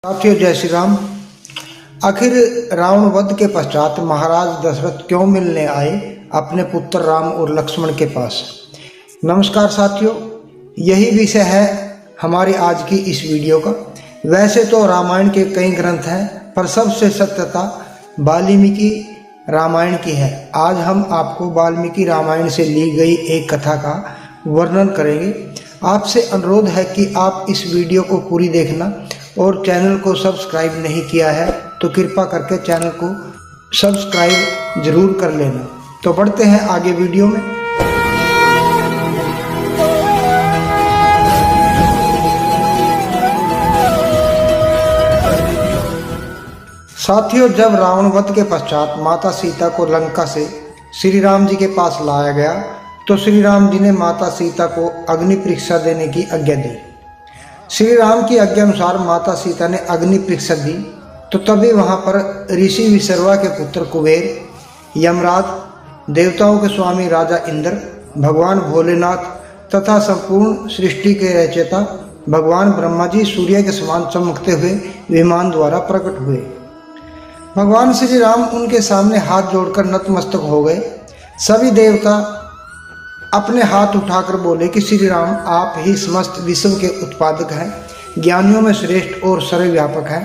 साथियों, जय श्री राम। आखिर रावण वध के पश्चात महाराज दशरथ क्यों मिलने आए अपने पुत्र राम और लक्ष्मण के पास। नमस्कार साथियों, यही विषय है हमारी आज की इस वीडियो का। वैसे तो रामायण के कई ग्रंथ हैं, पर सबसे सत्यता वाल्मीकि रामायण की है। आज हम आपको वाल्मीकि रामायण से ली गई एक कथा का वर्णन करेंगे। आपसे अनुरोध है कि आप इस वीडियो को पूरी देखना और चैनल को सब्सक्राइब नहीं किया है तो कृपया करके चैनल को सब्सक्राइब जरूर कर लेना। तो बढ़ते हैं आगे वीडियो में। साथियों, जब रावण वध के पश्चात माता सीता को लंका से श्री राम जी के पास लाया गया तो श्री राम जी ने माता सीता को अग्नि परीक्षा देने की आज्ञा दी। श्री राम की आज्ञा अनुसार माता सीता ने अग्नि परीक्षा दी तो तभी वहां पर ऋषि विसर्वा के पुत्र कुबेर, यमराज, देवताओं के स्वामी राजा इंद्र, भगवान भोलेनाथ तथा संपूर्ण सृष्टि के रचयिता भगवान ब्रह्मा जी सूर्य के समान चमकते हुए विमान द्वारा प्रकट हुए। भगवान श्री राम उनके सामने हाथ जोड़कर नतमस्तक हो गए। सभी देवता अपने हाथ उठाकर बोले कि श्री राम, आप ही समस्त विश्व के उत्पादक हैं, ज्ञानियों में श्रेष्ठ और सर्वव्यापक हैं।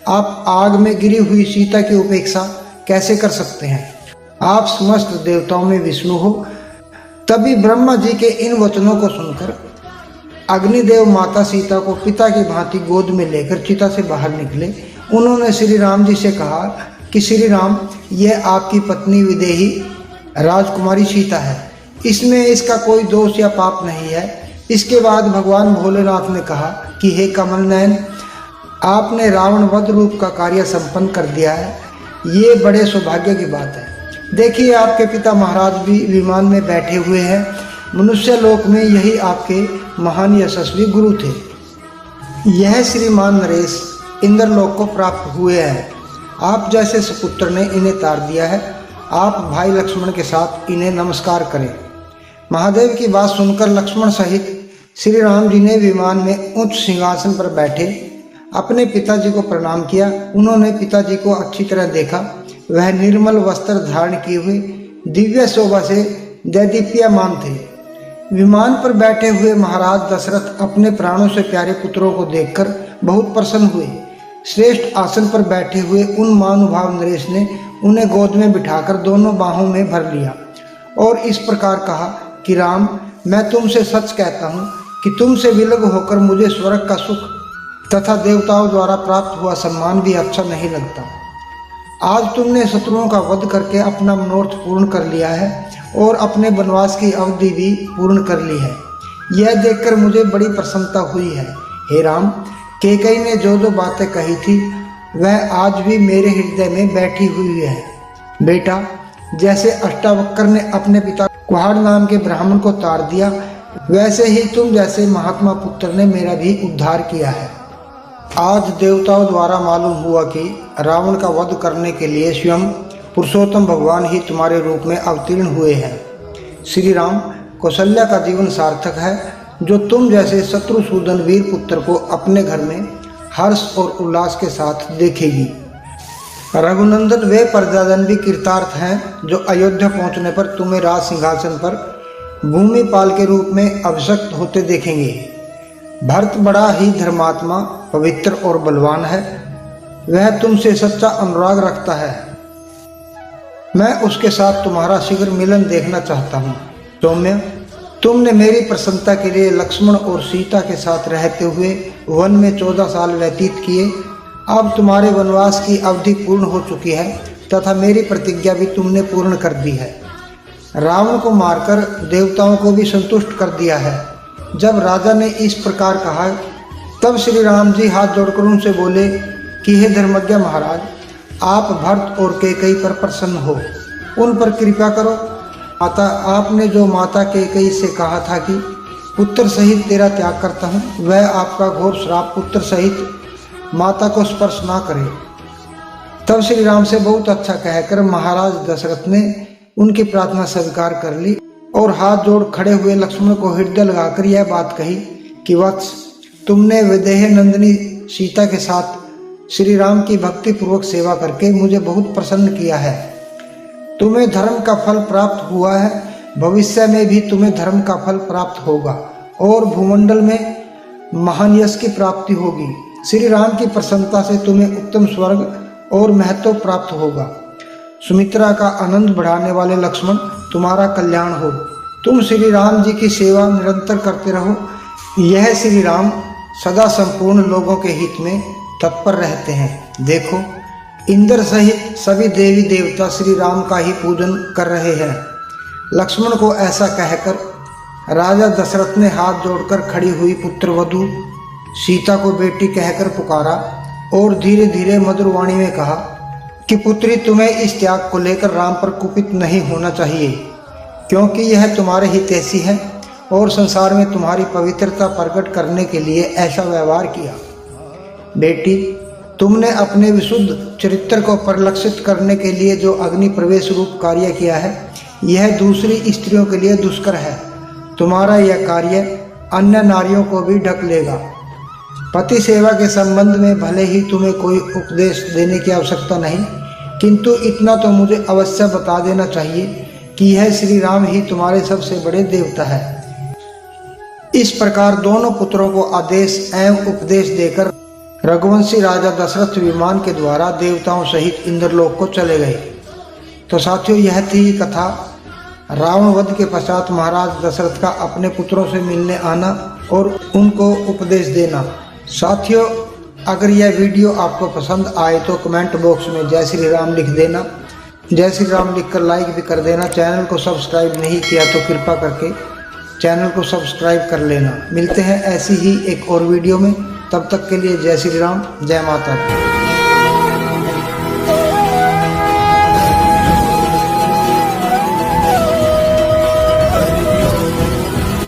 आप आग में गिरी हुई सीता की उपेक्षा कैसे कर सकते हैं? आप समस्त देवताओं में विष्णु हो। तभी ब्रह्मा जी के इन वचनों को सुनकर अग्निदेव माता सीता को पिता की भांति गोद में लेकर चिता से बाहर निकले। उन्होंने श्री राम जी से कहा कि श्री राम, यह आपकी पत्नी विदेही राजकुमारी सीता है, इसमें इसका कोई दोष या पाप नहीं है। इसके बाद भगवान भोलेनाथ ने कहा कि हे कमल नयन, आपने रावण वध रूप का कार्य संपन्न कर दिया है। ये बड़े सौभाग्य की बात है। देखिए, आपके पिता महाराज भी विमान में बैठे हुए हैं। मनुष्य लोक में यही आपके महान यशस्वी गुरु थे। यह श्रीमान नरेश इंद्रलोक को प्राप्त हुए हैं। आप जैसे सुपुत्र ने इन्हें तार दिया है। आप भाई लक्ष्मण के साथ इन्हें नमस्कार करें। महादेव की बात सुनकर लक्ष्मण सहित श्री राम जी ने विमान में उच्च सिंहासन पर बैठे अपने पिताजी को प्रणाम किया। उन्होंने पिताजी को अच्छी तरह देखा। वह निर्मल वस्त्र धारण किए हुए दिव्य शोभा से दैदीप्यमान थे। विमान पर बैठे हुए महाराज दशरथ अपने प्राणों से प्यारे पुत्रों को देखकर बहुत प्रसन्न हुए। श्रेष्ठ आसन पर बैठे हुए उन महानुभाव नरेश ने उन्हें गोद में बिठाकर दोनों बाहों में भर लिया और इस प्रकार कहा कि राम, मैं तुमसे सच कहता हूँ कि तुमसे विलग होकर मुझे स्वर्ग का सुख तथा देवताओं द्वारा प्राप्त हुआ सम्मान भी अच्छा नहीं लगता। आज तुमने शत्रुओं का वध करके अपना मनोरथ पूर्ण कर लिया है और अपने वनवास की अवधि भी पूर्ण कर ली है। यह देखकर मुझे बड़ी प्रसन्नता हुई है। हे राम, कैकेयी ने जो जो बातें कही थी वह आज भी मेरे हृदय में बैठी हुई है। बेटा, जैसे अष्टावक्र ने अपने पिता कुहाड़ नाम के ब्राह्मण को तार दिया, वैसे ही तुम जैसे महात्मा पुत्र ने मेरा भी उद्धार किया है। आज देवताओं द्वारा मालूम हुआ कि रावण का वध करने के लिए स्वयं पुरुषोत्तम भगवान ही तुम्हारे रूप में अवतीर्ण हुए हैं। श्री राम, कौशल्या का जीवन सार्थक है जो तुम जैसे शत्रुसूदन वीर पुत्र को अपने घर में हर्ष और उल्लास के साथ देखेगी। रघुनंदन वे प्रजाजन भी कृतार्थ हैं जो अयोध्या पहुंचने पर तुम्हें राज सिंहासन पर भूमिपाल के रूप में अभिषिक्त होते देखेंगे। भरत बड़ा ही धर्मात्मा, पवित्र और बलवान है। वह तुमसे सच्चा अनुराग रखता है। मैं उसके साथ तुम्हारा शीघ्र मिलन देखना चाहता हूँ। सौम्य, तुमने मेरी प्रसन्नता के लिए लक्ष्मण और सीता के साथ रहते हुए वन में 14 साल व्यतीत किए। अब तुम्हारे वनवास की अवधि पूर्ण हो चुकी है तथा मेरी प्रतिज्ञा भी तुमने पूर्ण कर दी है। रावण को मारकर देवताओं को भी संतुष्ट कर दिया है। जब राजा ने इस प्रकार कहा तब श्री राम जी हाथ जोड़कर उनसे बोले कि हे धर्मज्ञ महाराज, आप भरत और कैकेयी पर प्रसन्न हो, उन पर कृपा करो। माता, आपने जो माता कैकेयी से कहा था कि पुत्र सहित तेरा त्याग करता हूँ, वह आपका घोर श्राप पुत्र सहित माता को स्पर्श ना करे। तब श्री राम से बहुत अच्छा कहकर महाराज दशरथ ने उनकी प्रार्थना स्वीकार कर ली और हाथ जोड़ खड़े हुए लक्ष्मण को हृदय लगाकर यह बात कही कि वत्स, तुमने विदेह नंदिनी सीता के साथ श्री राम की भक्ति पूर्वक सेवा करके मुझे बहुत प्रसन्न किया है। तुम्हें धर्म का फल प्राप्त हुआ है, भविष्य में भी तुम्हें धर्म का फल प्राप्त होगा और भूमंडल में महान यश की प्राप्ति होगी। श्री राम की प्रसन्नता से तुम्हें उत्तम स्वर्ग और महत्व प्राप्त होगा। सुमित्रा का आनंद बढ़ाने वाले लक्ष्मण, तुम्हारा कल्याण हो। तुम श्री राम जी की सेवा निरंतर करते रहो। यह श्री राम सदा संपूर्ण लोगों के हित में तत्पर रहते हैं। देखो, इंद्र सहित सभी देवी देवता श्री राम का ही पूजन कर रहे हैं। लक्ष्मण को ऐसा कहकर राजा दशरथ ने हाथ जोड़कर खड़ी हुई पुत्रवधू सीता को बेटी कहकर पुकारा और धीरे धीरे मधुर वाणी में कहा कि पुत्री, तुम्हें इस त्याग को लेकर राम पर कुपित नहीं होना चाहिए, क्योंकि यह तुम्हारे हितैषी है और संसार में तुम्हारी पवित्रता प्रकट करने के लिए ऐसा व्यवहार किया। बेटी, तुमने अपने विशुद्ध चरित्र को परिलक्षित करने के लिए जो अग्नि प्रवेश रूप कार्य किया है, यह दूसरी स्त्रियों के लिए दुष्कर है। तुम्हारा यह कार्य अन्य नारियों को भी ढक लेगा। पति सेवा के संबंध में भले ही तुम्हें कोई उपदेश देने की आवश्यकता नहीं, किंतु इतना तो मुझे अवश्य बता देना चाहिए कि यह श्री राम ही तुम्हारे सबसे बड़े देवता है। इस प्रकार दोनों पुत्रों को आदेश एवं उपदेश देकर रघुवंशी राजा दशरथ विमान के द्वारा देवताओं सहित इंद्रलोक को चले गए। तो साथियों, यह थी कथा रावण वध के पश्चात महाराज दशरथ का अपने पुत्रों से मिलने आना और उनको उपदेश देना। साथियों, अगर यह वीडियो आपको पसंद आए तो कमेंट बॉक्स में जय श्री राम लिख देना। जय श्री राम लिखकर लाइक भी कर देना। चैनल को सब्सक्राइब नहीं किया तो कृपा करके चैनल को सब्सक्राइब कर लेना। मिलते हैं ऐसी ही एक और वीडियो में, तब तक के लिए जय श्री राम, जय माता दी।